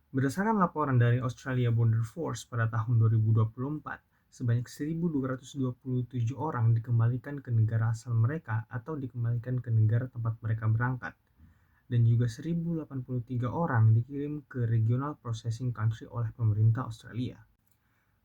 Berdasarkan laporan dari Australia Border Force pada tahun 2024, sebanyak 1.227 orang dikembalikan ke negara asal mereka atau dikembalikan ke negara tempat mereka berangkat, dan juga 1.083 orang dikirim ke Regional Processing Country oleh pemerintah Australia.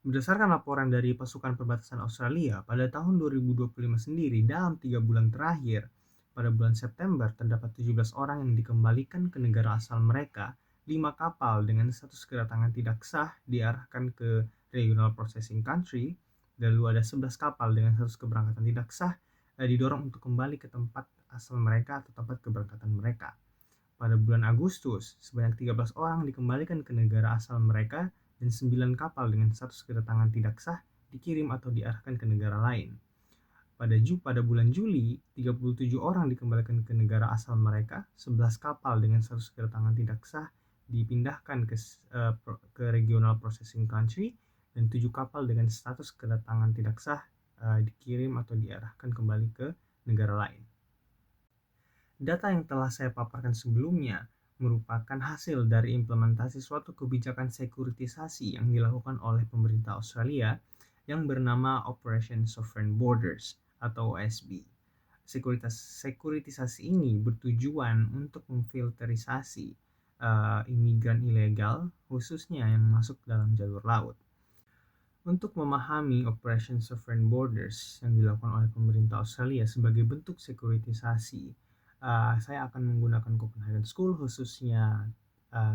Berdasarkan laporan dari pasukan perbatasan Australia, pada tahun 2025 sendiri, dalam 3 bulan terakhir, pada bulan September terdapat 17 orang yang dikembalikan ke negara asal mereka. 5 kapal dengan status kedatangan tidak sah diarahkan ke Regional Processing Country, dan lalu ada 11 kapal dengan status keberangkatan tidak sah didorong untuk kembali ke tempat asal mereka atau tempat keberangkatan mereka. Pada bulan Agustus, sebanyak 13 orang dikembalikan ke negara asal mereka dan 9 kapal dengan status kedatangan tidak sah dikirim atau diarahkan ke negara lain. Pada bulan Juli, 37 orang dikembalikan ke negara asal mereka, 11 kapal dengan status kedatangan tidak sah dipindahkan ke Regional Processing Country, dan 7 kapal dengan status kedatangan tidak sah dikirim atau diarahkan kembali ke negara lain. Data yang telah saya paparkan sebelumnya merupakan hasil dari implementasi suatu kebijakan sekuritisasi yang dilakukan oleh pemerintah Australia yang bernama Operation Sovereign Borders atau OSB. Sekuritisasi ini bertujuan untuk memfilterisasi imigran ilegal, khususnya yang masuk dalam jalur laut. Untuk memahami Operation Sovereign Borders yang dilakukan oleh pemerintah Australia sebagai bentuk sekuritisasi, saya akan menggunakan Copenhagen School, khususnya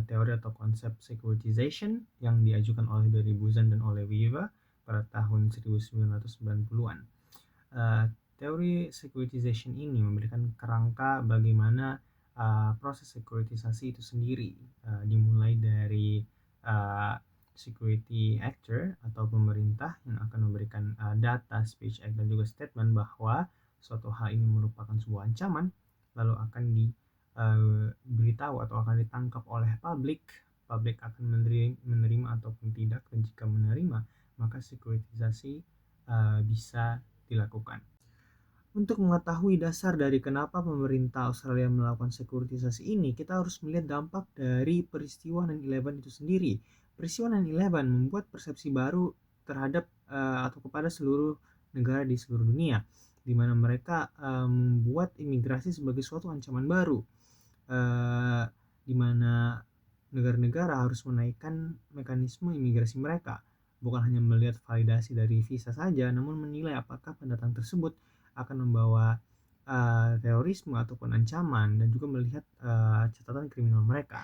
teori atau konsep securitization yang diajukan oleh Barry Buzan dan oleh Weaver pada tahun 1990-an. Teori securitization ini memberikan kerangka bagaimana proses sekuritisasi itu sendiri, dimulai dari security actor atau pemerintah yang akan memberikan data, speech act, dan juga statement bahwa suatu hal ini merupakan sebuah ancaman, lalu akan diberitahu atau akan ditangkap oleh publik akan menerima ataupun tidak, dan jika menerima maka sekuritisasi bisa dilakukan. Untuk mengetahui dasar dari kenapa pemerintah Australia melakukan sekuritisasi ini, kita harus melihat dampak dari peristiwa 9/11 itu sendiri. Peristiwa 9/11 membuat persepsi baru terhadap atau kepada seluruh negara di seluruh dunia, di mana mereka membuat imigrasi sebagai suatu ancaman baru, di mana negara-negara harus menaikkan mekanisme imigrasi mereka, bukan hanya melihat validasi dari visa saja, namun menilai apakah pendatang tersebut akan membawa terorisme ataupun ancaman, dan juga melihat catatan kriminal mereka.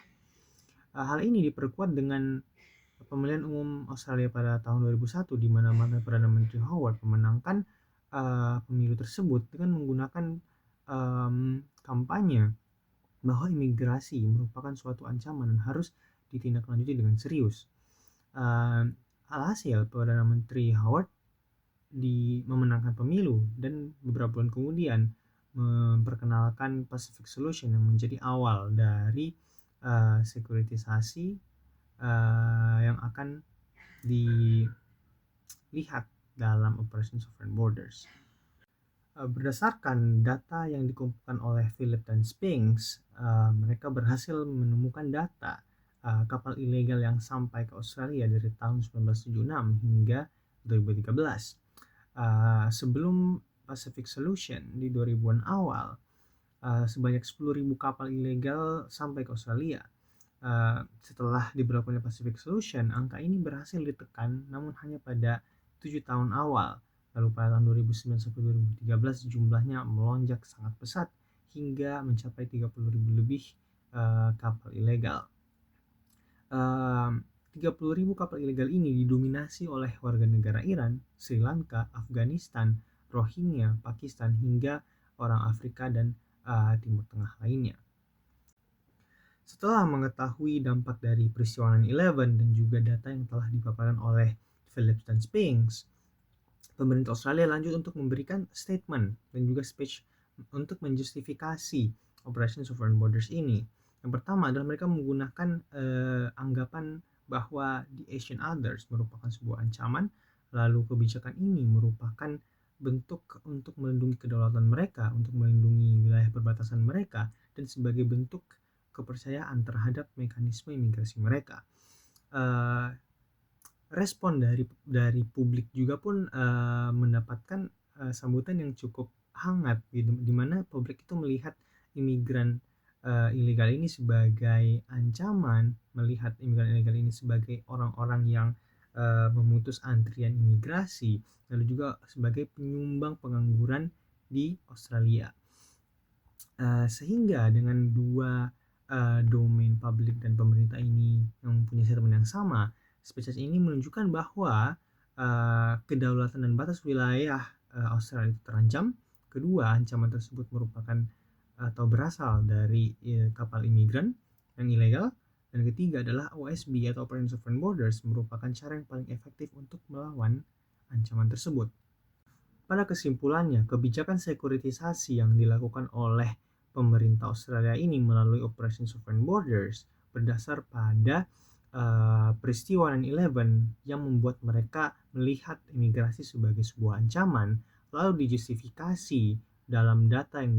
Hal ini diperkuat dengan pemilihan umum Australia pada tahun 2001, di mana mantan Perdana Menteri Howard memenangkan pemilu tersebut dengan menggunakan kampanye bahwa imigrasi merupakan suatu ancaman dan harus ditindaklanjuti dengan serius. Alhasil, Perdana Menteri Howard memenangkan pemilu, dan beberapa bulan kemudian memperkenalkan Pacific Solution yang menjadi awal dari sekuritisasi yang akan dilihat dalam Operation Sovereign Borders. Berdasarkan data yang dikumpulkan oleh Philip dan Spinks, mereka berhasil menemukan data kapal ilegal yang sampai ke Australia dari tahun 1976 hingga 2013. Sebelum Pacific Solution di 2000-an awal, sebanyak 10.000 kapal ilegal sampai ke Australia. Setelah diberlakukannya Pacific Solution, angka ini berhasil ditekan, namun hanya pada 7 tahun awal. Lalu pada tahun 2009 sampai 2013 jumlahnya melonjak sangat pesat hingga mencapai 30.000 lebih kapal ilegal. 30.000 kapal ilegal ini didominasi oleh warga negara Iran, Sri Lanka, Afghanistan, Rohingya, Pakistan, hingga orang Afrika dan Timur Tengah lainnya. Setelah mengetahui dampak dari peristiwa 9/11 dan juga data yang telah dipaparkan oleh Phillips dan Spinks, pemerintah Australia lanjut untuk memberikan statement dan juga speech untuk menjustifikasi Operation Sovereign Borders ini. Yang pertama adalah mereka menggunakan anggapan bahwa the Asian Others merupakan sebuah ancaman, lalu kebijakan ini merupakan bentuk untuk melindungi kedaulatan mereka, untuk melindungi wilayah perbatasan mereka, dan sebagai bentuk kepercayaan terhadap mekanisme imigrasi mereka. Uh, Respon dari publik juga pun mendapatkan sambutan yang cukup hangat, gitu, di mana publik itu melihat imigran ilegal ini sebagai ancaman, melihat imigran ilegal ini sebagai orang-orang yang memutus antrian imigrasi, lalu juga sebagai penyumbang pengangguran di Australia. Sehingga dengan dua domain publik dan pemerintah ini yang mempunyai statement yang sama, spesies ini menunjukkan bahwa kedaulatan dan batas wilayah Australia itu terancam. Kedua, ancaman tersebut merupakan atau berasal dari kapal imigran yang ilegal. Dan ketiga adalah OSB atau Operation Sovereign Borders merupakan cara yang paling efektif untuk melawan ancaman tersebut. Pada kesimpulannya, kebijakan sekuritisasi yang dilakukan oleh pemerintah Australia ini melalui Operation Sovereign Borders berdasar pada peristiwa 9/11 yang membuat mereka melihat imigrasi sebagai sebuah ancaman, lalu dijustifikasi dalam data yang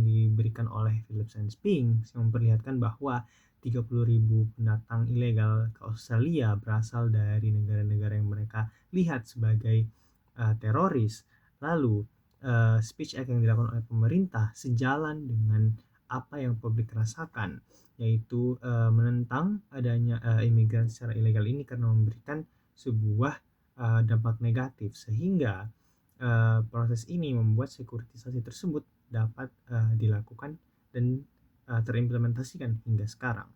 diberikan oleh Philip Spink yang memperlihatkan bahwa 30.000 pendatang ilegal ke Australia berasal dari negara-negara yang mereka lihat sebagai teroris. Lalu speech act yang dilakukan oleh pemerintah sejalan dengan apa yang publik rasakan, yaitu menentang adanya imigran secara ilegal ini karena memberikan sebuah dampak negatif, sehingga proses ini membuat sekuritisasi tersebut dapat dilakukan dan terimplementasikan hingga sekarang.